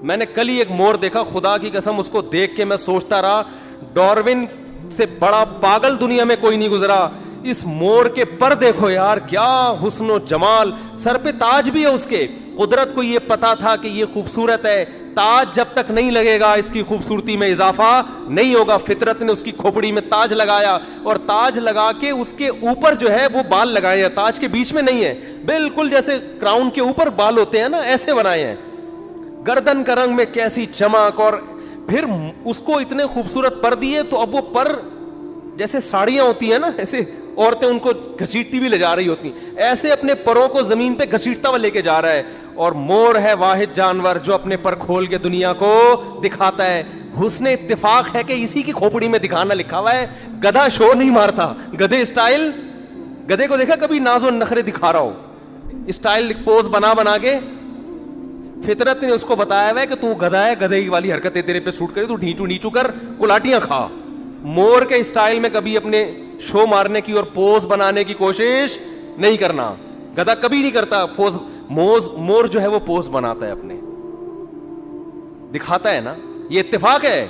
میں نے کل ہی ایک مور دیکھا, خدا کی قسم اس کو دیکھ کے میں سوچتا رہا ڈاروین سے بڑا پاگل دنیا میں کوئی نہیں گزرا. اس مور کے پر دیکھو یار, کیا حسن و جمال, سر پہ تاج بھی ہے اس کے. قدرت کو یہ پتا تھا کہ یہ خوبصورت ہے, تاج جب تک نہیں لگے گا اس کی خوبصورتی میں اضافہ نہیں ہوگا. فطرت نے اس کی کھوپڑی میں تاج لگایا, اور تاج لگا کے اس کے اوپر جو ہے وہ بال لگائے ہیں, تاج کے بیچ میں نہیں ہے, بالکل جیسے کراؤن کے اوپر بال ہوتے ہیں نا, ایسے بنائے ہیں. گردن کا رنگ میں کیسی چمک, اور پھر اس کو اتنے خوبصورت پر دیے, تو اب وہ پر جیسے ساڑیاں ہوتی ہیں نا, ایسے عورتیں ان کو گھسیٹتی بھی لے جا رہی ہوتی ہیں, ایسے اپنے پروں کو زمین پہ گھسیٹتا ہوا لے کے جا رہا ہے. اور مور ہے واحد جانور جو اپنے پر کھول کے دنیا کو دکھاتا ہے. حسن اتفاق ہے کہ اسی کی کھوپڑی میں دکھانا لکھا ہوا ہے. گدھا شور نہیں مارتا, گدھے اسٹائل, گدھے کو دیکھا کبھی ناز و نخرے دکھا رہا ہو, اسٹائل پوز بنا کے. فطرت نے اس کو بتایا ہوا ہے کہ تو گدھا ہے, گدھے والی حرکتیں تیرے پہ سوٹ کرے, تو ڈھینچو نیچو کر, کلاٹیاں کھا. مور کے اسٹائل میں کبھی اپنے شو مارنے کی اور پوز بنانے کی کوشش نہیں کرنا. گدھا کبھی نہیں کرتا پوز. مور جو ہے وہ پوز بناتا ہے, اپنے دکھاتا ہے نا. یہ اتفاق ہے.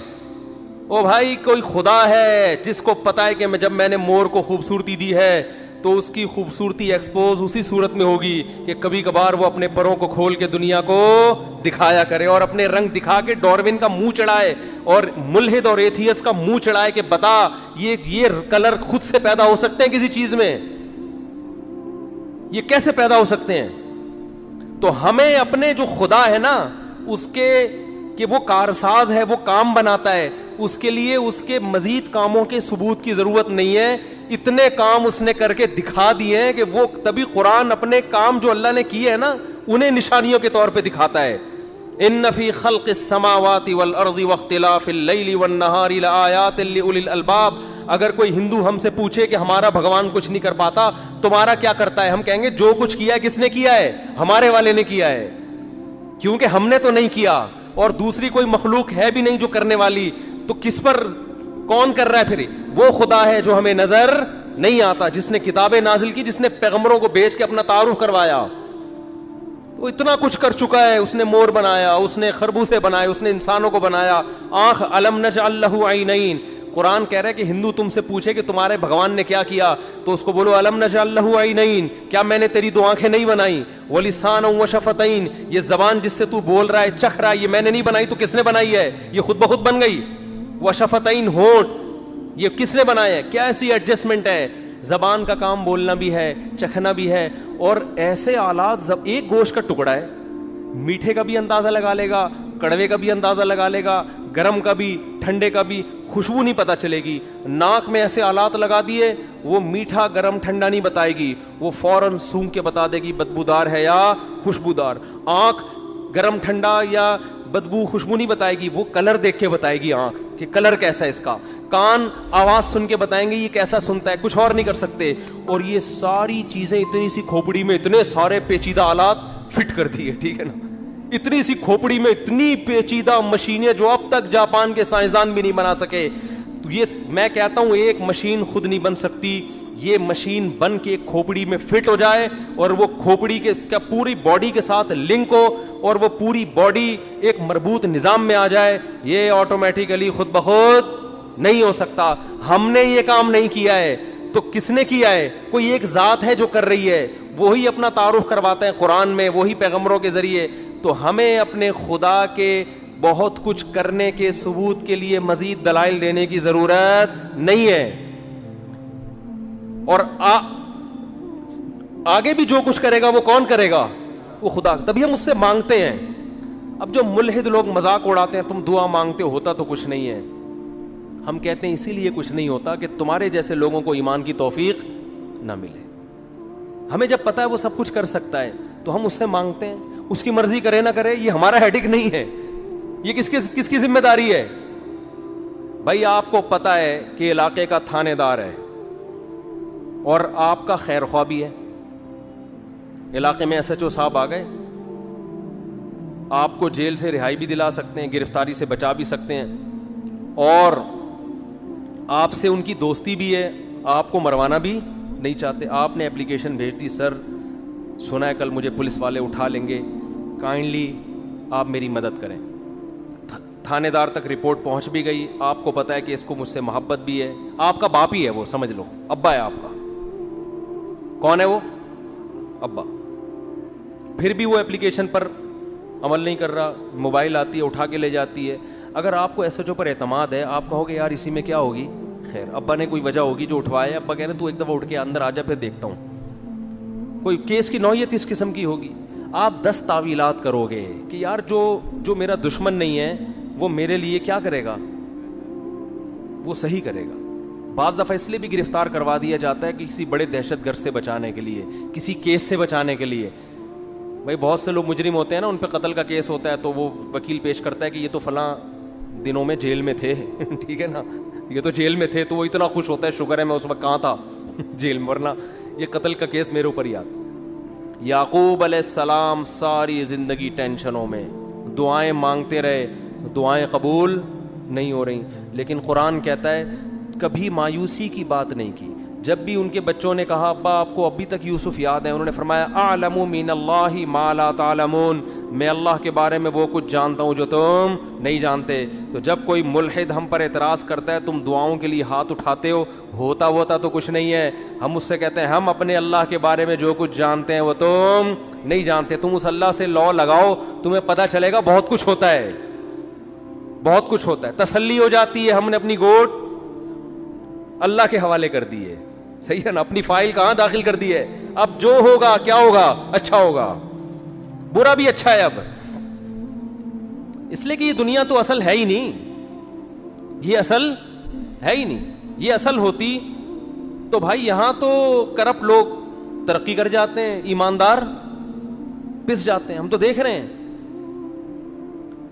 او بھائی, کوئی خدا ہے جس کو پتا ہے کہ جب میں نے مور کو خوبصورتی دی ہے تو اس کی خوبصورتی ایکسپوز اسی صورت میں ہوگی کہ کبھی کبھار وہ اپنے پروں کو کھول کے دنیا کو دکھایا کرے, اور اپنے رنگ دکھا کے ڈاروین کا منہ چڑھائے, اور ملحد اور ایتھیس کا منہ چڑھائے کہ بتا یہ کلر خود سے پیدا ہو سکتے ہیں کسی چیز میں, یہ کیسے پیدا ہو سکتے ہیں. تو ہمیں اپنے جو خدا ہے نا اس کے کہ وہ کارساز ہے, وہ کام بناتا ہے, اس کے لیے اس کے مزید کاموں کے ثبوت کی ضرورت نہیں ہے. اتنے کام اس نے کر کے دکھا دیے ہیں کہ وہ تبھی قرآن اپنے کام جو اللہ نے کیے ہیں نا انہیں نشانیوں کے طور پہ دکھاتا ہے. ان فی خلق السماوات والارض واختلاف اللیل والنہار لآیات لأولی الالباب. اگر کوئی ہندو ہم سے پوچھے کہ ہمارا بھگوان کچھ نہیں کر پاتا, تمہارا کیا کرتا ہے, ہم کہیں گے جو کچھ کیا ہے کس نے کیا ہے, ہمارے والے نے کیا ہے, کیونکہ ہم نے تو نہیں کیا, اور دوسری کوئی مخلوق ہے بھی نہیں جو کرنے والی, تو کس پر کون کر رہا ہے پھر. وہ خدا ہے جو ہمیں نظر نہیں آتا, جس نے کتابیں نازل کی, جس نے پیغمبروں کو بھیج کے اپنا تعارف کروایا. تو اتنا کچھ کر چکا ہے. اس نے مور بنایا, اس نے خربوزے بنائے, اس نے انسانوں کو بنایا. آنکھ, الم نجعل لہ عینین. قرآن کہہ رہا ہے کہ ہندو تم سے پوچھے کہ تمہارے بھگوان نے کیا کیا, تو اس کو بولو الم نجعل لہ عینین, کیا میں نے تیری 2 آنکھیں نہیں بنائی. ولسانا وشفتین, یہ زبان جس سے تو بول رہا ہے, چکھ رہا ہے, یہ میں نے نہیں بنائی, تو کس نے بنائی ہے, یہ خود بخود بن گئی. وشفتین, ہونٹ, یہ کس نے بنائے ہیں, کیا ایسی ایڈجسٹمنٹ ہے. زبان کا کام بولنا بھی ہے, چکھنا بھی ہے, اور ایسے آلات. ایک گوشت کا ٹکڑا ہے, میٹھے کا بھی اندازہ لگا لے گا, کڑوے کا بھی اندازہ لگا لے گا, گرم کا بھی, ٹھنڈے کا بھی, خوشبو نہیں پتہ چلے گی. ناک میں ایسے آلات لگا دیے, وہ میٹھا گرم ٹھنڈا نہیں بتائے گی, وہ فوراً سونگھ کے بتا دے گی بدبودار ہے یا خوشبودار. آنکھ گرم ٹھنڈا یا بدبو خوشبو نہیں بتائے گی, وہ کلر دیکھ کے بتائے گی آنکھ کہ کلر کیسا ہے اس کا. کان آواز سن کے بتائیں گے یہ کیسا سنتا ہے, کچھ اور نہیں کر سکتے. اور یہ ساری چیزیں اتنی سی کھوپڑی میں اتنے سارے پیچیدہ آلات فٹ کر دیے, ٹھیک ہے نا, اتنی سی کھوپڑی میں اتنی پیچیدہ مشینیں جو اب تک جاپان کے سائنسدان بھی نہیں بنا سکے. تو یہ میں کہتا ہوں ایک مشین خود نہیں بن سکتی, یہ مشین بن کے ایک کھوپڑی میں فٹ ہو جائے, اور وہ کھوپڑی کے پوری باڈی کے ساتھ لنک ہو, اور وہ پوری باڈی ایک مربوط نظام میں آ جائے, یہ آٹومیٹیکلی خود بخود نہیں ہو سکتا. ہم نے یہ کام نہیں کیا ہے, تو کس نے کیا ہے, کوئی ایک ذات ہے جو کر رہی ہے, وہی اپنا تعارف کرواتے ہیں قرآن میں, وہی پیغمبروں کے ذریعے. تو ہمیں اپنے خدا کے بہت کچھ کرنے کے ثبوت کے لیے مزید دلائل دینے کی ضرورت نہیں ہے. اور آگے بھی جو کچھ کرے گا وہ کون کرے گا, وہ خدا. تبھی ہم اس سے مانگتے ہیں. اب جو ملحد لوگ مذاق اڑاتے ہیں, تم دعا مانگتے ہو, ہوتا تو کچھ نہیں ہے. ہم کہتے ہیں اسی لیے کچھ نہیں ہوتا کہ تمہارے جیسے لوگوں کو ایمان کی توفیق نہ ملے. ہمیں جب پتا ہے وہ سب کچھ کر سکتا ہے تو ہم اس سے مانگتے ہیں. اس کی مرضی کرے نہ کرے یہ ہمارا ہیڈک نہیں ہے, یہ کس کی ذمہ داری ہے. بھائی آپ کو پتا ہے کہ علاقے کا تھانے دار ہے اور آپ کا خیر خواہ بھی ہے. علاقے میں ایس ایچ او صاحب آ گئے, آپ کو جیل سے رہائی بھی دلا سکتے ہیں, گرفتاری سے بچا بھی سکتے ہیں, اور آپ سے ان کی دوستی بھی ہے, آپ کو مروانا بھی نہیں چاہتے. آپ نے اپلیکیشن بھیج دی, سر سنا ہے کل مجھے پولیس والے اٹھا لیں گے, کائنڈلی آپ میری مدد کریں. تھانے دار تک رپورٹ پہنچ بھی گئی, آپ کو پتا ہے کہ اس کو مجھ سے محبت بھی ہے, آپ کا باپ ہی ہے وہ, سمجھ لو ابا ہے آپ کا. کون ہے وہ؟ ابا. پھر بھی وہ اپلیکیشن پر عمل نہیں کر رہا, موبائل آتی ہے اٹھا کے لے جاتی ہے. اگر آپ کو ایس ایچ او پر اعتماد ہے, آپ کہو گے یار اسی میں کیا ہوگی, خیر ابا نے کوئی وجہ ہوگی جو اٹھوایا, ابا کہہ رہے تو ایک دفعہ اٹھ کے اندر آ جا پھر دیکھتا ہوں, کوئی کیس کی نوعیت اس قسم کی ہوگی. آپ 10 تعویلات کرو گے کہ یار جو میرا دشمن نہیں ہے وہ میرے لیے کیا کرے گا, وہ صحیح کرے گا. بعض دفعہ اس لیے بھی گرفتار کروا دیا جاتا ہے کہ کسی بڑے دہشت گرد سے بچانے کے لیے, کسی کیس سے بچانے کے لیے. بھائی بہت سے لوگ مجرم ہوتے ہیں نا, ان پہ قتل کا کیس ہوتا ہے تو وہ وکیل پیش کرتا ہے کہ یہ تو فلاں دنوں میں جیل میں تھے, ٹھیک ہے نا, یہ تو جیل میں تھے, تو وہ اتنا خوش ہوتا ہے شکر ہے میں اس وقت کہاں تھا, جیل میں, ورنہ یہ قتل کا کیس میرے اوپر ہی آتا. یعقوب علیہ السلام ساری زندگی ٹینشنوں میں, دعائیں مانگتے رہے, دعائیں قبول نہیں ہو رہی, لیکن قرآن کہتا ہے کبھی مایوسی کی بات نہیں کی. جب بھی ان کے بچوں نے کہا ابا آپ کو ابھی تک یوسف یاد ہے, انہوں نے فرمایا اعلم من اللہ ما لا تعلمون, میں اللہ کے بارے میں وہ کچھ جانتا ہوں جو تم نہیں جانتے. تو جب کوئی ملحد ہم پر اعتراض کرتا ہے, تم دعاؤں کے لیے ہاتھ اٹھاتے ہو, ہوتا تو کچھ نہیں ہے. ہم اس سے کہتے ہیں ہم اپنے اللہ کے بارے میں جو کچھ جانتے ہیں وہ تم نہیں جانتے. تم اس اللہ سے لو لگاؤ, تمہیں پتہ چلے گا بہت کچھ ہوتا ہے, بہت کچھ ہوتا ہے. تسلی ہو جاتی ہے, ہم نے اپنی گوٹ اللہ کے حوالے کر دی ہے, صحیح ہے نا, اپنی فائل کہاں داخل کر دی ہے. اب جو ہوگا کیا ہوگا, اچھا ہوگا, برا بھی اچھا ہے اب, اس لیے کہ یہ دنیا تو اصل ہے ہی نہیں, یہ اصل ہے ہی نہیں. یہ اصل ہوتی تو بھائی یہاں تو کرپٹ لوگ ترقی کر جاتے ہیں, ایماندار پس جاتے ہیں, ہم تو دیکھ رہے ہیں.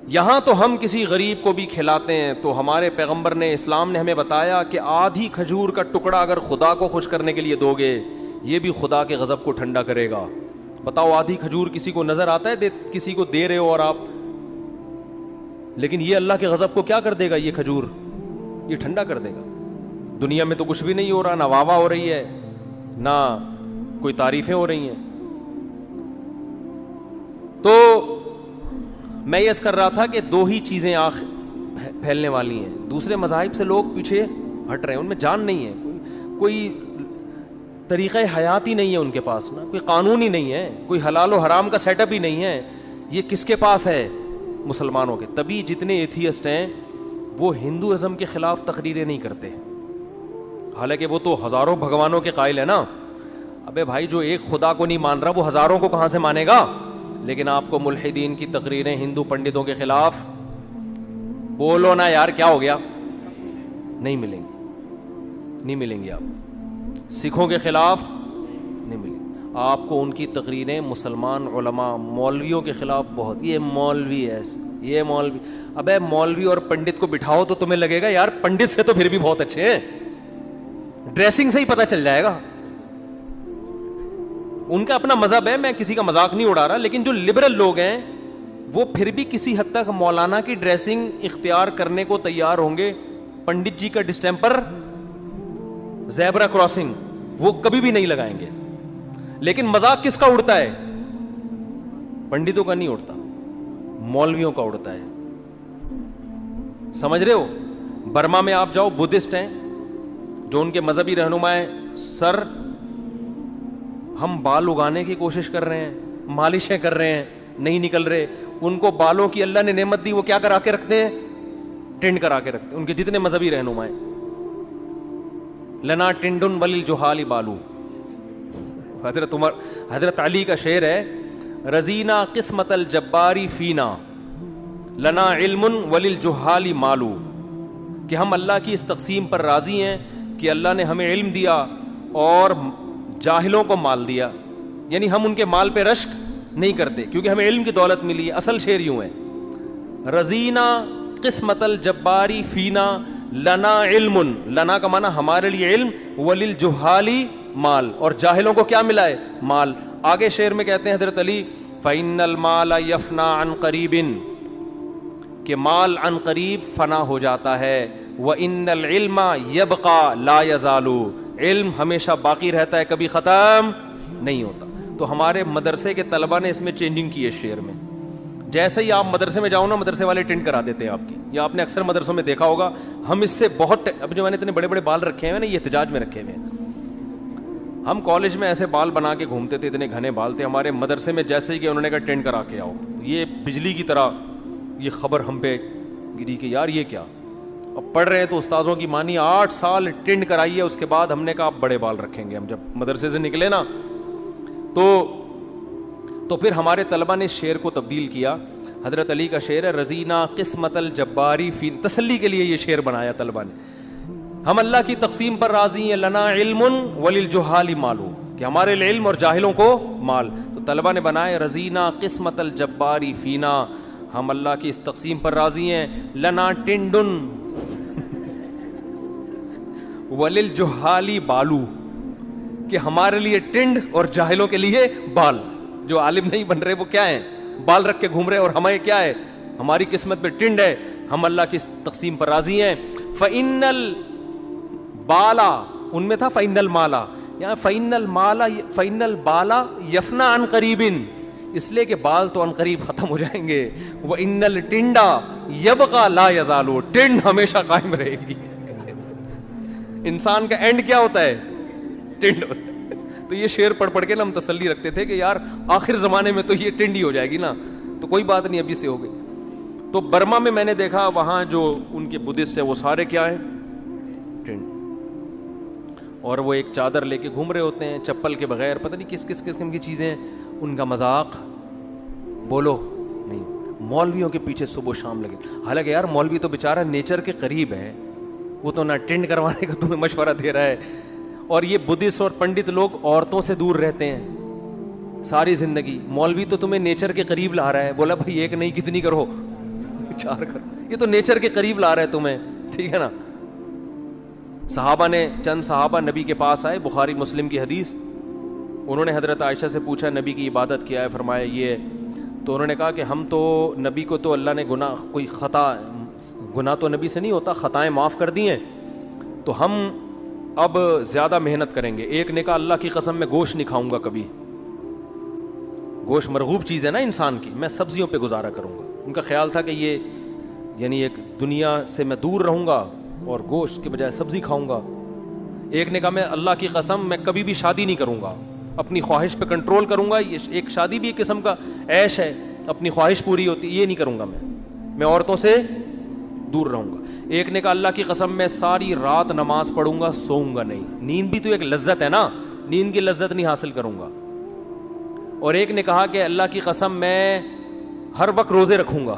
یہاں تو ہم کسی غریب کو بھی کھلاتے ہیں, تو ہمارے پیغمبر نے, اسلام نے ہمیں بتایا کہ آدھی کھجور کا ٹکڑا اگر خدا کو خوش کرنے کے لیے دو گے, یہ بھی خدا کے غضب کو ٹھنڈا کرے گا. بتاؤ آدھی کھجور کسی کو نظر آتا ہے کسی کو دے رہے ہو اور آپ, لیکن یہ اللہ کے غضب کو کیا کر دے گا, یہ کھجور یہ ٹھنڈا کر دے گا. دنیا میں تو کچھ بھی نہیں ہو رہا, نہ واہ واہ ہو رہی ہے, نہ کوئی تعریفیں ہو رہی ہیں. تو میں یہ کر رہا تھا کہ 2 ہی چیزیں پھیلنے والی ہیں. دوسرے مذاہب سے لوگ پیچھے ہٹ رہے ہیں, ان میں جان نہیں ہے, کوئی طریقہ حیات ہی نہیں ہے ان کے پاس, نا کوئی قانون ہی نہیں ہے, کوئی حلال و حرام کا سیٹ اپ ہی نہیں ہے. یہ کس کے پاس ہے, مسلمانوں کے. تبھی جتنے ایتھیسٹ ہیں وہ ہندوازم کے خلاف تقریریں نہیں کرتے, حالانکہ وہ تو ہزاروں بھگوانوں کے قائل ہے نا. ابے بھائی جو ایک خدا کو نہیں مان رہا وہ ہزاروں کو کہاں سے مانے گا. لیکن آپ کو ملحدین کی تقریریں ہندو پنڈتوں کے خلاف, بولو نا یار کیا ہو گیا, نہیں ملیں گی, نہیں ملیں گی. آپ سکھوں کے خلاف نہیں ملیں گی آپ کو ان کی تقریریں. مسلمان علماء مولویوں کے خلاف بہت, یہ مولوی ہے, یہ مولوی. ابے مولوی اور پنڈت کو بٹھاؤ تو تمہیں لگے گا یار پنڈت سے تو پھر بھی بہت اچھے ہیں, ڈریسنگ سے ہی پتہ چل جائے گا. ان کا اپنا مذہب ہے, میں کسی کا مذاق نہیں اڑا رہا, لیکن جو لبرل لوگ ہیں وہ پھر بھی کسی حد تک مولانا کی ڈریسنگ اختیار کرنے کو تیار ہوں گے. پنڈت جی کا ڈسٹیمپر, زیبرا کراسنگ, وہ کبھی بھی نہیں لگائیں گے. لیکن مذاق کس کا اڑتا ہے, پنڈتوں کا نہیں اڑتا, مولویوں کا اڑتا ہے. سمجھ رہے ہو. برما میں آپ جاؤ, بدھسٹ ہیں جو ان کے مذہبی رہنما ہیں, سر ہم بال اگانے کی کوشش کر رہے ہیں, مالشیں کر رہے ہیں, نہیں نکل رہے. ان کو بالوں کی اللہ نے نعمت دی, وہ کیا کرا کے رکھتے ہیں, ٹینڈ کرا کے رکھتے ہیں. ان کے جتنے مذہبی رہنما ہیں, لنا ٹنڈن وللجہال بالو. حضرت علی کا شعر ہے, رزینا قسمت الجباری فینا لنا علم وللجہال مالو, کہ ہم اللہ کی اس تقسیم پر راضی ہیں کہ اللہ نے ہمیں علم دیا اور جاہلوں کو مال دیا. یعنی ہم ان کے مال پہ رشک نہیں کرتے کیونکہ ہمیں علم کی دولت ملی ہے. اصل شعر یوں ہے, رزینا قسمت الجباری فینا لنا علم, لنا کا معنی ہمارے لیے علم, وللجہالی مال, اور جاہلوں کو کیا ملا ہے, مال. آگے شعر میں کہتے ہیں حضرت علی, فإن المال يفنى عن قریب, کہ مال عن قریب فنا ہو جاتا ہے. وإن العلم يبقى لا يزال, علم ہمیشہ باقی رہتا ہے, کبھی ختم نہیں ہوتا. تو ہمارے مدرسے کے طلبہ نے اس میں چینجنگ کی ہے شعر میں. جیسے ہی آپ مدرسے میں جاؤ نا, مدرسے والے ٹینٹ کرا دیتے ہیں آپ کی, یا آپ نے اکثر مدرسوں میں دیکھا ہوگا. ہم اس سے بہت, اب جو میں نے اتنے بڑے بڑے بال رکھے ہیں نا, یہ احتجاج میں رکھے ہوئے ہیں. ہم کالج میں ایسے بال بنا کے گھومتے تھے, اتنے گھنے بال تھے ہمارے. مدرسے میں جیسے ہی کہ انہوں نے کہا ٹینٹ کرا کے آؤ, یہ بجلی کی طرح یہ خبر ہم پہ گری کہ یار یہ کیا. اب پڑھ رہے ہیں تو استاذوں کی مانی 8 سال ٹینٹ کرائی ہے. اس کے بعد ہم نے کہا اب بڑے بال رکھیں گے. ہم جب مدرسے سے نکلے نا تو پھر ہمارے طلبہ نے شعر کو تبدیل کیا. حضرت علی کا شعر ہے, رضینا قسمت الجباری فی, تسلی کے لیے یہ شعر بنایا طلبہ نے. ہم اللہ کی تقسیم پر راضی ہیں, لنا علم وللجہال مال, کہ ہمارے علم اور جاہلوں کو مال. تو طلبہ نے بنائے رضینا قسمت الجباری فینا, ہم اللہ کی اس تقسیم پر راضی ہیں. لنا ٹنڈن وللجہال بالو, کہ ہمارے لیے ٹنڈ اور جاہلوں کے لیے بال. جو عالم نہیں بن رہے وہ کیا ہیں, بال رکھ کے گھوم رہے, اور ہمیں کیا ہے, ہماری قسمت میں ٹنڈ ہے. ہم اللہ کی اس تقسیم پر راضی ہیں. فإن البالا, ان میں تھا فإن المالا, یہاں فإن البالا یفنا عن قریب, اس لیے کہ بال تو عن قریب ختم ہو جائیں گے. وإن الٹنڈا یبقى لا یزال, ٹنڈ ہمیشہ قائم رہے گی. انسان کا اینڈ کیا ہوتا ہے, ٹنڈ. تو یہ شعر پڑھ پڑھ کے نا ہم تسلی رکھتے تھے کہ یار آخر زمانے میں تو یہ ٹنڈ ہی ہو جائے گی نا, تو کوئی بات نہیں ابھی سے ہو گئی. تو برما میں میں نے دیکھا وہاں جو ان کے بدھسٹ ہیں وہ سارے کیا ہیں, ٹنڈ, اور وہ ایک چادر لے کے گھوم رہے ہوتے ہیں چپل کے بغیر, پتہ نہیں کس کس قسم کی چیزیں ہیں. ان کا مذاق بولو نہیں. مولویوں کے پیچھے صبح و شام لگے. حالانکہ یار مولوی تو بیچارہ نیچر کے قریب ہے, وہ تو نہ ٹنڈ کروانے کا تمہیں مشورہ دے رہا ہے. اور یہ بدھسٹ اور پنڈت لوگ عورتوں سے دور رہتے ہیں ساری زندگی. مولوی تو تمہیں نیچر کے قریب لا رہا ہے, بولا بھائی ایک نہیں کتنی کرو, 4 کرو. یہ تو نیچر کے قریب لا رہا ہے تمہیں, ٹھیک ہے نا. صحابہ نے, چند صحابہ نبی کے پاس آئے, بخاری مسلم کی حدیث. انہوں نے حضرت عائشہ سے پوچھا نبی کی عبادت کیا ہے, فرمایا یہ. تو انہوں نے کہا کہ ہم تو نبی کو تو اللہ نے کوئی گناہ تو نبی سے نہیں ہوتا, خطائیں معاف کر دی ہیں, تو ہم اب زیادہ محنت کریں گے. ایک نے کہا اللہ کی قسم میں گوشت نہیں کھاؤں گا کبھی, گوشت مرغوب چیز ہے نا انسان کی, میں سبزیوں پہ گزارا کروں گا. ان کا خیال تھا کہ یہ یعنی ایک دنیا سے میں دور رہوں گا اور گوشت کے بجائے سبزی کھاؤں گا. ایک نے کہا میں اللہ کی قسم میں کبھی بھی شادی نہیں کروں گا, اپنی خواہش پہ کنٹرول کروں گا. یہ ایک شادی بھی ایک قسم کا عیش ہے, اپنی خواہش پوری ہوتی, یہ نہیں کروں گا, میں عورتوں سے دور رہوں گا. ایک نے کہا اللہ کی قسم میں ساری رات نماز پڑھوں گا, سوؤں گا نہیں. نیند بھی تو ایک لذت ہے نا, نیند کی لذت نہیں حاصل کروں گا. اور ایک نے کہا کہ اللہ کی قسم میں ہر وقت روزے رکھوں گا.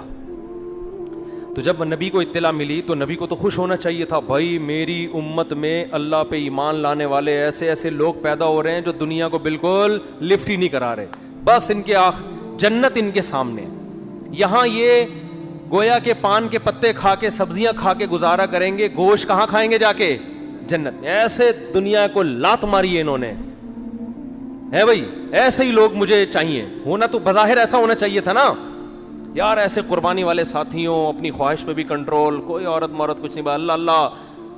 تو جب نبی کو اطلاع ملی تو نبی کو تو خوش ہونا چاہیے تھا, بھائی میری امت میں اللہ پہ ایمان لانے والے ایسے ایسے لوگ پیدا ہو رہے ہیں جو دنیا کو بالکل لفٹ ہی نہیں کرا رہے, بس ان کے جنت ان کے سامنے. یہاں یہ گویا کے پان کے پتے کھا کے سبزیاں کھا کے گزارا کریں گے, گوشت کہاں کھائیں گے جا کے, جنت میں. ایسے دنیا کو لات ماری ہے انہوں نے, ہے بھائی ایسے ہی لوگ مجھے چاہیے. ہونا تو بظاہر ایسا ہونا چاہیے تھا نا یار, ایسے قربانی والے ساتھیوں, اپنی خواہش پہ بھی کنٹرول, کوئی عورت مرد کچھ نہیں, اللہ اللہ,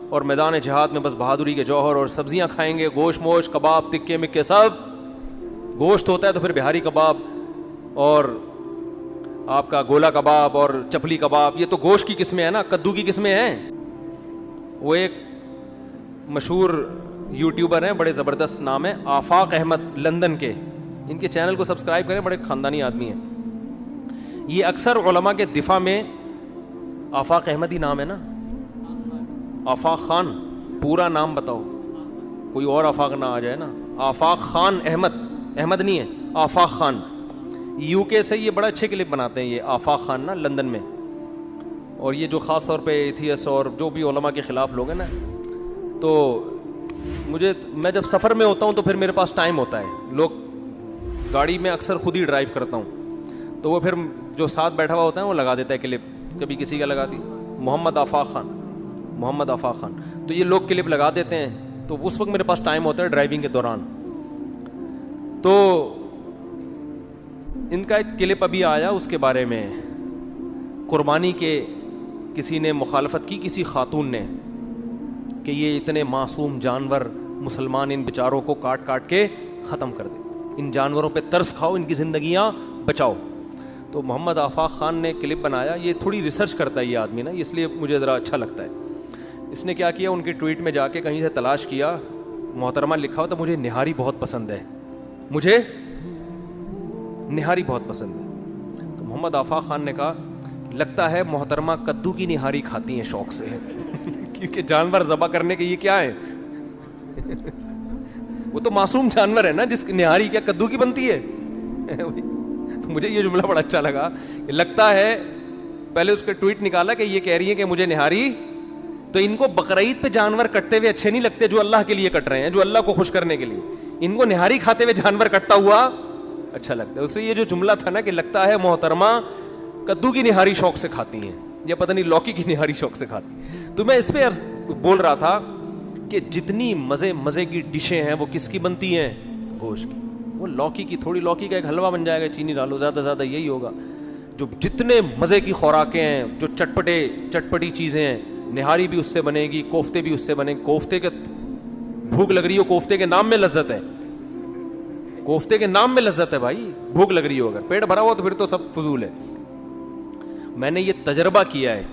اور میدان جہاد میں بس بہادری کے جوہر, اور سبزیاں کھائیں گے, گوشت موش کباب تکے مکے سب. گوشت ہوتا ہے تو پھر بہاری کباب اور آپ کا گولا کباب اور چپلی کباب, یہ تو گوشت کی قسمیں ہیں نا, کدو کی قسمیں ہیں. وہ ایک مشہور یوٹیوبر ہیں, بڑے زبردست نام ہے, آفاق احمد, لندن کے. ان کے چینل کو سبسکرائب کریں, بڑے خاندانی آدمی ہیں. یہ اکثر علماء کے دفاع میں, آفاق احمد ہی نام ہے نا, آفاق خان, پورا نام بتاؤ, کوئی اور آفاق نہ آ جائے نا. آفاق خان احمد, احمد نہیں ہے, آفاق خان. یو کے سے یہ بڑا اچھے کلپ بناتے ہیں یہ آفاق خان نا, لندن میں. اور یہ جو خاص طور پہ ایتھیس اور جو بھی علماء کے خلاف لوگ ہیں نا, تو میں جب سفر میں ہوتا ہوں تو پھر میرے پاس ٹائم ہوتا ہے, لوگ گاڑی میں اکثر خود ہی ڈرائیو کرتا ہوں, تو وہ پھر جو ساتھ بیٹھا ہوا ہوتا ہے وہ لگا دیتا ہے کلپ, کبھی کسی کا لگا دی, محمد آفاق خان, تو یہ لوگ کلپ لگا دیتے ہیں. تو اس وقت میرے پاس ٹائم ہوتا ہے ڈرائیونگ کے دوران. تو ان کا ایک کلپ ابھی آیا, اس کے بارے میں قربانی کے کسی نے مخالفت کی, کسی خاتون نے, کہ یہ اتنے معصوم جانور مسلمان ان بیچاروں کو کاٹ کاٹ کے ختم کر دے, ان جانوروں پہ ترس کھاؤ, ان کی زندگیاں بچاؤ. تو محمد آفاق خان نے کلپ بنایا, یہ تھوڑی ریسرچ کرتا ہے یہ آدمی نا, اس لیے مجھے ذرا اچھا لگتا ہے. اس نے کیا کیا, ان کے ٹویٹ میں جا کے کہیں سے تلاش کیا, محترمہ لکھا ہوا تھا مجھے نہاری بہت پسند ہے, مجھے نہاری بہت پسند ہے. تو محمد آفاق خان نے کہا لگتا ہے محترمہ کدو کی نہاری کھاتی ہیں شوق سے کیونکہ جانور ذبح کرنے کے یہ کیا ہے وہ تو معصوم جانور ہے نا, جس کی نہاری کیا کدو کی بنتی ہے تو مجھے یہ جملہ بڑا اچھا لگا کہ لگتا ہے, پہلے اس کا ٹویٹ نکالا کہ یہ کہہ رہی ہے کہ مجھے نہاری, تو ان کو بقرعید پہ جانور کٹتے ہوئے اچھے نہیں لگتے جو اللہ کے لیے کٹ رہے ہیں, جو اللہ کو خوش کرنے کے لیے, ان کو نہاری کھاتے ہوئے جانور کٹتا ہوا اچھا لگتا ہے. اس سے یہ جو جملہ تھا نا کہ لگتا ہے محترمہ کدو کی نہاری شوق سے کھاتی ہیں یا پتہ نہیں لوکی کی نہاری شوق سے کھاتی ہیں. تو میں اس پہ بول رہا تھا کہ جتنی مزے کی ڈشیں ہیں وہ کس کی بنتی ہیں, گوشت کی. وہ لوکی کی, تھوڑی لوکی کا ایک حلوہ بن جائے گا, چینی ڈالو, زیادہ زیادہ یہی ہوگا. جو جتنے مزے کی خوراکیں ہیں, جو چٹپٹی چیزیں ہیں, نہاری بھی اس سے بنے گی, کوفتے بھی اس سے بنے. کوفتے کے بھوک لگ رہی ہو, کوفتے کے نام میں لذت ہے, کوفتے کے نام میں لذت ہے بھائی. بھوک لگ رہی ہو, اگر پیٹ بھرا ہوا تو پھر تو سب فضول ہے. میں نے یہ تجربہ کیا ہے,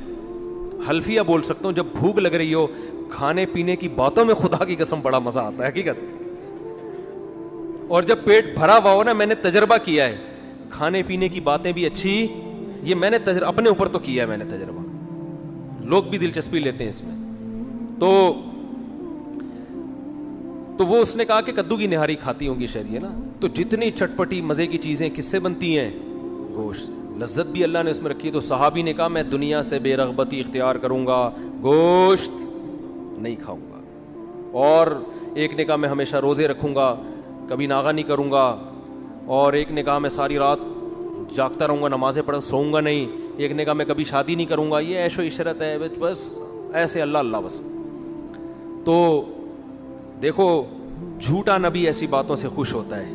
حلفیہ بول سکتا ہوں, جب بھوک لگ رہی ہو کھانے پینے کی باتوں میں خدا کی قسم بڑا مزہ آتا ہے حقیقت. اور جب پیٹ بھرا ہوا ہو نا, میں نے تجربہ کیا ہے, کھانے پینے کی باتیں بھی اچھی. یہ میں نے اپنے اوپر تو کیا ہے میں نے تجربہ, لوگ بھی دلچسپی لیتے ہیں اس میں. تو وہ اس نے کہا کہ کدو کی نہاری کھاتی ہوں گی شہری ہے نا. تو جتنی چٹپٹی مزے کی چیزیں کس سے بنتی ہیں, گوشت. لذت بھی اللہ نے اس میں رکھی ہے. تو صحابی نے کہا میں دنیا سے بے رغبتی اختیار کروں گا, گوشت نہیں کھاؤں گا. اور ایک نے کہا میں ہمیشہ روزے رکھوں گا, کبھی ناغہ نہیں کروں گا. اور ایک نے کہا میں ساری رات جاگتا رہوں گا, نمازیں پڑھ سوؤں گا نہیں. ایک نے کہا میں کبھی شادی نہیں کروں گا, یہ عیش و عشرت ہے بس ایسے اللہ اللہ بس. تو دیکھو جھوٹا نبی ایسی باتوں سے خوش ہوتا ہے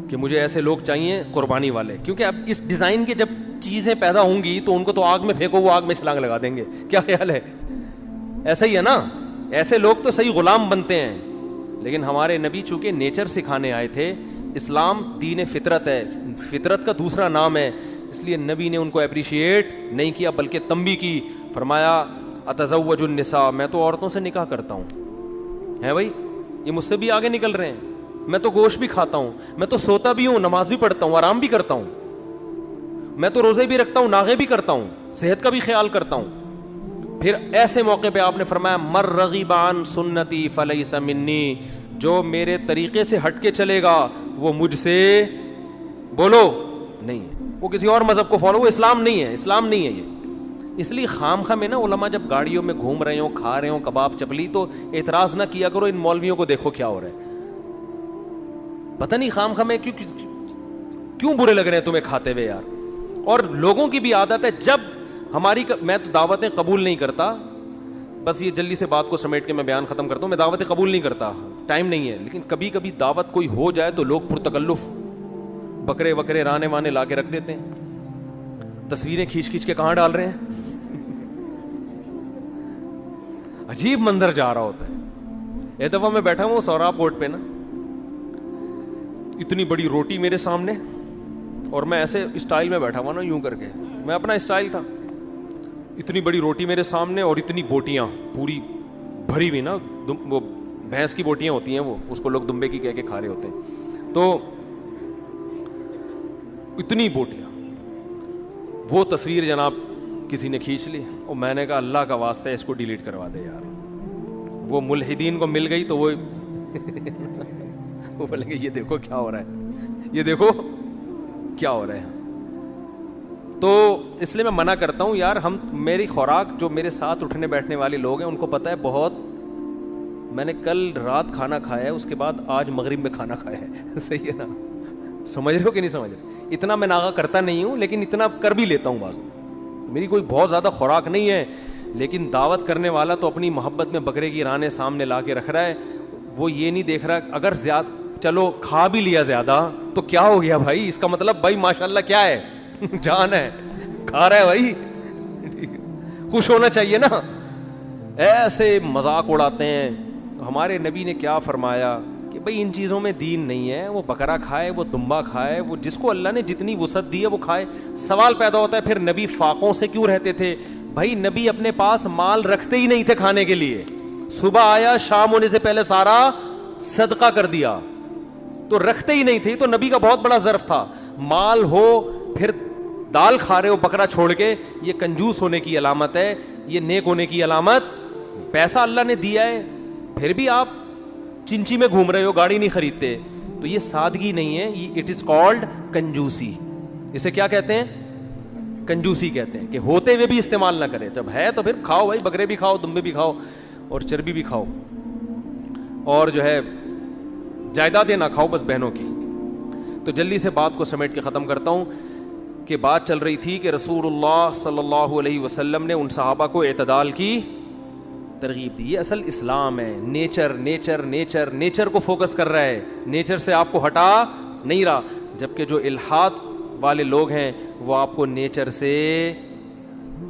کہ مجھے ایسے لوگ چاہیے قربانی والے, کیونکہ اب اس ڈیزائن کی جب چیزیں پیدا ہوں گی تو ان کو تو آگ میں پھینکو, وہ آگ میں چھلانگ لگا دیں گے. کیا خیال ہے, ایسا ہی ہے نا. ایسے لوگ تو صحیح غلام بنتے ہیں, لیکن ہمارے نبی چونکہ نیچر سکھانے آئے تھے. اسلام دین فطرت ہے, فطرت کا دوسرا نام ہے, اس لیے نبی نے ان کو اپریشیٹ نہیں کیا بلکہ تنبیہ کی. فرمایا اتزوج النساء, میں تو عورتوں سے نکاح کرتا ہوں. ہے بھائی, یہ مجھ سے بھی آگے نکل رہے ہیں. میں تو گوشت بھی کھاتا ہوں, میں تو سوتا بھی ہوں, نماز بھی پڑھتا ہوں, آرام بھی کرتا ہوں, میں تو روزے بھی رکھتا ہوں, ناغے بھی کرتا ہوں, صحت کا بھی خیال کرتا ہوں. پھر ایسے موقع پہ آپ نے فرمایا مر رغب عن سنتی فلیس منی, جو میرے طریقے سے ہٹ کے چلے گا وہ مجھ سے بولو نہیں ہے. وہ کسی اور مذہب کو فالو, وہ اسلام نہیں ہے, اسلام نہیں ہے یہ. اس لیے خام خواہ میں نا علماء جب گاڑیوں میں گھوم رہے ہوں, کھا رہے ہوں کباب چپلی, تو اعتراض نہ کیا کرو ان مولویوں کو دیکھو کیا ہو رہا ہے. پتہ نہیں خام خواہ میں کیوں برے لگ رہے ہیں تمہیں کھاتے ہوئے یار. اور لوگوں کی بھی عادت ہے, جب ہماری میں تو دعوتیں قبول نہیں کرتا, بس یہ جلدی سے بات کو سمیٹ کے میں بیان ختم کرتا ہوں. میں دعوتیں قبول نہیں کرتا, ٹائم نہیں ہے. لیکن کبھی کبھی دعوت کوئی ہو جائے تو لوگ پرتکلف بکرے وکرے رانے وانے لا کے رکھ دیتے ہیں, تصویریں کھینچ کے کہاں ڈال رہے ہیں, عجیب منظر جا رہا ہوتا ہے. ایک دفعہ میں بیٹھا ہوں سوراب کوٹ پہ نا, اتنی بڑی روٹی میرے سامنے, اور میں ایسے اسٹائل میں بیٹھا ہوا نا یوں کر کے, میں اپنا اسٹائل تھا. اتنی بڑی روٹی میرے سامنے اور اتنی بوٹیاں پوری بھری ہوئی نا, وہ بھینس کی بوٹیاں ہوتی ہیں, وہ اس کو لوگ دمبے کی کہہ کے کھا رہے ہوتے ہیں. تو اتنی بوٹیاں, وہ تصویر جناب کسی نے کھینچ لی, اور میں نے کہا اللہ کا واسطہ ہے اس کو ڈیلیٹ کروا دے یار. وہ ملحدین کو مل گئی تو وہ بولیں گے یہ دیکھو کیا ہو رہا ہے, یہ دیکھو کیا ہو رہا ہے. تو اس لیے میں منع کرتا ہوں یار, ہم میری خوراک جو میرے ساتھ اٹھنے بیٹھنے والے لوگ ہیں ان کو پتہ ہے بہت, میں نے کل رات کھانا کھایا ہے, اس کے بعد آج مغرب میں کھانا کھایا ہے. صحیح ہے نا, سمجھ رہے ہو کہ نہیں سمجھ رہے. اتنا میں ناغہ کرتا نہیں ہوں, لیکن اتنا کر بھی لیتا ہوں بعض. میری کوئی بہت زیادہ خوراک نہیں ہے, لیکن دعوت کرنے والا تو اپنی محبت میں بکرے کی رانے سامنے لا کے رکھ رہا ہے. وہ یہ نہیں دیکھ رہا اگر زیادہ چلو کھا بھی لیا زیادہ تو کیا ہو گیا بھائی, اس کا مطلب بھائی ماشاءاللہ کیا ہے, جان ہے, کھا رہا ہے بھائی, خوش ہونا چاہیے نا. ایسے مذاق اڑاتے ہیں. ہمارے نبی نے کیا فرمایا کہ بھئی ان چیزوں میں دین نہیں ہے. وہ بکرا کھائے, وہ دمبا کھائے, وہ جس کو اللہ نے جتنی وسعت دی ہے وہ کھائے. سوال پیدا ہوتا ہے پھر نبی فاقوں سے کیوں رہتے تھے؟ بھائی نبی اپنے پاس مال رکھتے ہی نہیں تھے کھانے کے لیے. صبح آیا, شام ہونے سے پہلے سارا صدقہ کر دیا, تو رکھتے ہی نہیں تھے. تو نبی کا بہت بڑا ظرف تھا. مال ہو پھر دال کھا رہے ہو بکرا چھوڑ کے, یہ کنجوس ہونے کی علامت ہے, یہ نیک ہونے کی علامت. پیسہ اللہ نے دیا ہے پھر بھی آپ چنچی میں گھوم رہے ہو, گاڑی نہیں خریدتے, تو یہ سادگی نہیں ہے. اٹ از کالڈ کنجوسی. اسے کیا کہتے ہیں؟ کنجوسی کہتے ہیں. کہ ہوتے ہوئے بھی استعمال نہ کرے, جب ہے تو پھر کھاؤ بھائی, بکرے بھی کھاؤ, دمبے بھی کھاؤ, اور چربی بھی کھاؤ, اور جو ہے جائیدادیں نہ کھاؤ بس بہنوں کی. تو جلدی سے بات کو سمیٹ کے ختم کرتا ہوں کہ بات چل رہی تھی کہ رسول اللہ صلی اللہ علیہ وسلم نے ان صحابہ کو اعتدال کی ترغیب دی. یہ اصل اسلام ہے. نیچر نیچر نیچر نیچر کو فوکس کر رہا ہے, نیچر سے آپ کو ہٹا نہیں رہا. جبکہ جو الحاد والے لوگ ہیں وہ آپ کو نیچر سے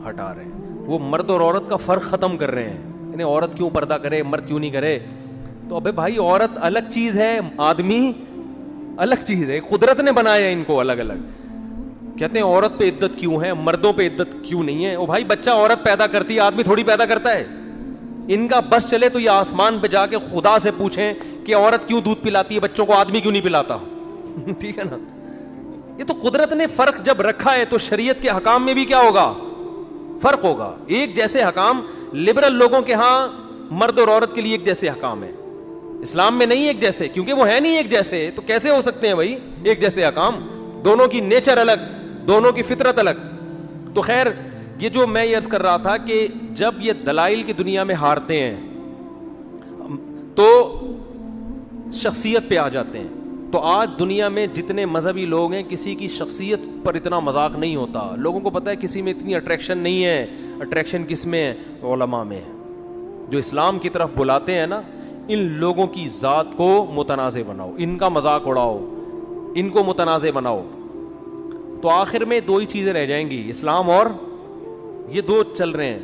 ہٹا رہے ہیں. وہ مرد اور عورت کا فرق ختم کر رہے ہیں. یعنی عورت کیوں پردہ کرے, مرد کیوں نہیں کرے؟ تو ابے بھائی عورت الگ چیز ہے, آدمی الگ چیز ہے. قدرت نے بنایا ان کو الگ الگ. کہتے ہیں عورت پہ عدت کیوں ہے, مردوں پہ عدت کیوں نہیں ہے؟ او بھائی بچہ عورت پیدا کرتی ہے, آدمی تھوڑی پیدا کرتا ہے. ان کا بس چلے تو یہ آسمان پہ جا کے خدا سے پوچھیں کہ عورت کیوں دودھ پلاتی ہے بچوں کو, آدمی کیوں نہیں پلاتا. ٹھیک ہے نا. یہ تو قدرت نے فرق جب رکھا ہے تو شریعت کے حکام میں بھی کیا ہوگا؟ فرق ہوگا. ایک جیسے حکام لبرل لوگوں کے ہاں مرد اور عورت کے لیے ایک جیسے حکام ہے, اسلام میں نہیں ایک جیسے, کیونکہ وہ ہے نہیں ایک جیسے. تو کیسے ہو سکتے ہیں بھائی ایک جیسے حکام؟ دونوں کی نیچر الگ, دونوں کی فطرت الگ. تو خیر یہ جو میں یہ عرض کر رہا تھا کہ جب یہ دلائل کی دنیا میں ہارتے ہیں تو شخصیت پہ آ جاتے ہیں. تو آج دنیا میں جتنے مذہبی لوگ ہیں کسی کی شخصیت پر اتنا مذاق نہیں ہوتا. لوگوں کو پتہ ہے کسی میں اتنی اٹریکشن نہیں ہے. اٹریکشن کس میں ہے؟ علماء میں. جو اسلام کی طرف بلاتے ہیں نا, ان لوگوں کی ذات کو متنازع بناؤ, ان کا مذاق اڑاؤ, ان کو متنازع بناؤ, تو آخر میں دو ہی چیزیں رہ جائیں گی, اسلام اور یہ دو چل رہے ہیں.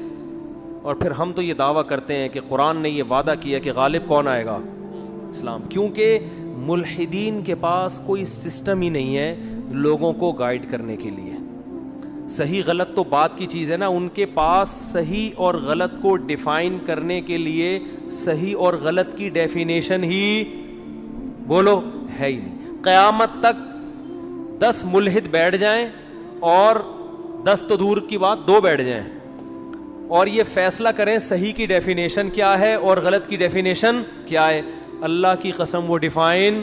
اور پھر ہم تو یہ دعویٰ کرتے ہیں کہ قرآن نے یہ وعدہ کیا کہ غالب کون آئے گا؟ اسلام. کیونکہ ملحدین کے پاس کوئی سسٹم ہی نہیں ہے لوگوں کو گائیڈ کرنے کے لیے. صحیح غلط تو بات کی چیز ہے نا, ان کے پاس صحیح اور غلط کو ڈیفائن کرنے کے لیے صحیح اور غلط کی ڈیفینیشن ہی بولو ہے ہی نہیں. قیامت تک 10 ملحد بیٹھ جائیں اور 10 تو دور کی بات 2 بیٹھ جائیں اور یہ فیصلہ کریں صحیح کی ڈیفینیشن کیا ہے اور غلط کی ڈیفینیشن کیا ہے, اللہ کی قسم وہ ڈیفائن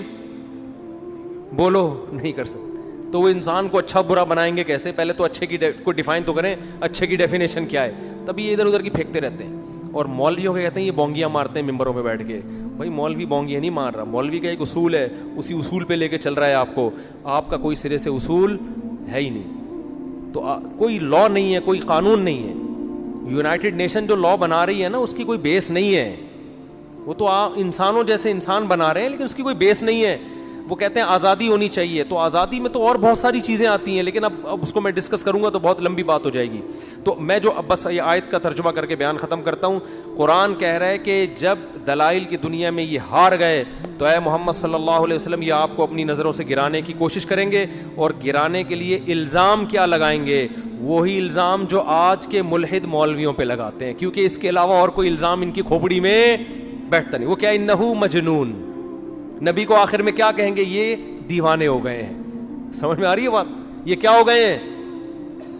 بولو نہیں کر سکتے. تو وہ انسان کو اچھا برا بنائیں گے کیسے؟ پہلے تو اچھے کی کو ڈیفائن تو کریں, اچھے کی ڈیفینیشن کیا ہے, تبھی یہ ادھر ادھر کی پھینکتے رہتے ہیں. اور مولویوں کے کہتے ہیں یہ بونگیاں مارتے ہیں ممبروں پہ بیٹھ کے. بھائی مولوی بونگیاں نہیں مار رہا, مولوی کا ایک اصول ہے, اسی اصول پہ لے کے چل رہا ہے آپ کو. آپ کا کوئی سرے سے اصول ہے ہی نہیں. تو کوئی لا نہیں ہے, کوئی قانون نہیں ہے. یونائٹڈ نیشن جو لا بنا رہی ہے نا, اس کی کوئی بیس نہیں ہے. وہ تو انسانوں جیسے انسان بنا رہے ہیں لیکن اس کی کوئی بیس نہیں ہے. وہ کہتے ہیں آزادی ہونی چاہیے, تو آزادی میں تو اور بہت ساری چیزیں آتی ہیں, لیکن اب اس کو میں ڈسکس کروں گا تو بہت لمبی بات ہو جائے گی. تو میں جو اب بس یہ آیت کا ترجمہ کر کے بیان ختم کرتا ہوں. قرآن کہہ رہا ہے کہ جب دلائل کی دنیا میں یہ ہار گئے تو اے محمد صلی اللہ علیہ وسلم یہ آپ کو اپنی نظروں سے گرانے کی کوشش کریں گے, اور گرانے کے لیے الزام کیا لگائیں گے؟ وہی الزام جو آج کے ملحد مولویوں پہ لگاتے ہیں, کیونکہ اس کے علاوہ اور کوئی الزام ان کی کھوپڑی میں بیٹھتا نہیں. وہ کیا انہو مجنون, نبی کو آخر میں کیا کہیں گے؟ یہ دیوانے ہو گئے ہیں. سمجھ میں آ رہی ہے بات؟ یہ کیا ہو گئے ہیں؟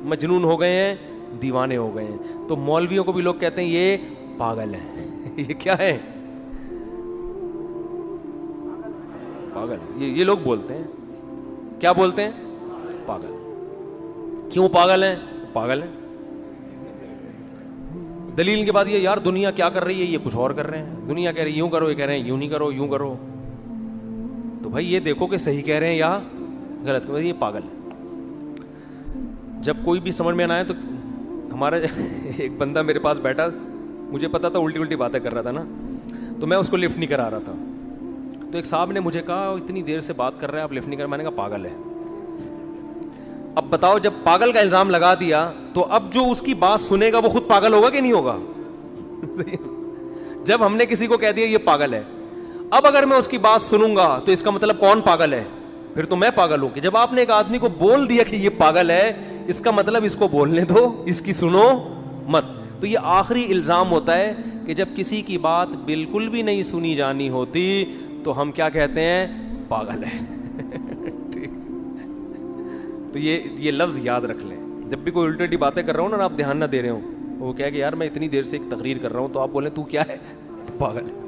مجنون ہو گئے ہیں, دیوانے ہو گئے ہیں. تو مولویوں کو بھی لوگ کہتے ہیں یہ پاگل ہیں. یہ کیا ہے؟ پاگل. یہ لوگ بولتے ہیں, کیا بولتے ہیں؟ پاگل. کیوں پاگل ہیں؟ پاگل ہیں. دلیل کے بعد یہ یار دنیا کیا کر رہی ہے, یہ کچھ اور کر رہے ہیں. دنیا کہہ رہی ہے یوں کرو, یہ کہہ رہے ہیں یوں نہیں کرو, یوں کرو. تو بھائی یہ دیکھو کہ صحیح کہہ رہے ہیں یا غلط. یہ پاگل ہے. جب کوئی بھی سمجھ میں نہ آئے تو ہمارا ایک بندہ میرے پاس بیٹھا, مجھے پتا تھا الٹی الٹی باتیں کر رہا تھا نا, تو میں اس کو لفٹ نہیں کرا رہا تھا. تو ایک صاحب نے مجھے کہا اتنی دیر سے بات کر رہے ہیں آپ لفٹ نہیں کر. میں نے کہا پاگل ہے. اب بتاؤ جب پاگل کا الزام لگا دیا تو اب جو اس کی بات سنے گا وہ خود پاگل ہوگا کہ نہیں ہوگا؟ جب ہم نے کسی کو کہہ دیا یہ پاگل ہے, اب اگر میں اس کی بات سنوں گا تو اس کا مطلب کون پاگل ہے؟ پھر تو میں پاگل ہوں. کہ جب آپ نے ایک آدمی کو بول دیا کہ یہ پاگل ہے, اس کا مطلب اس کو بولنے دو, اس کی سنو مت. تو یہ آخری الزام ہوتا ہے کہ جب کسی کی بات بالکل بھی نہیں سنی جانی ہوتی تو ہم کیا کہتے ہیں؟ پاگل ہے. تو یہ لفظ یاد رکھ لیں. جب بھی کوئی الٹی باتیں کر رہا ہوں نا, آپ دھیان نہ دے رہے ہوں, وہ کہہ کہ یار میں اتنی دیر سے ایک تقریر کر رہا ہوں, تو آپ بولیں تو کیا ہے؟ تو پاگل ہے.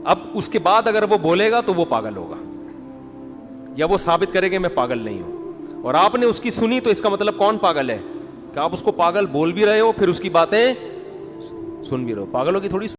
اب اس کے بعد اگر وہ بولے گا تو وہ پاگل ہوگا, یا وہ ثابت کرے کہ میں پاگل نہیں ہوں. اور آپ نے اس کی سنی تو اس کا مطلب کون پاگل ہے؟ کہ آپ اس کو پاگل بول بھی رہے ہو, پھر اس کی باتیں سن بھی رہے ہو. پاگلوں کی تھوڑی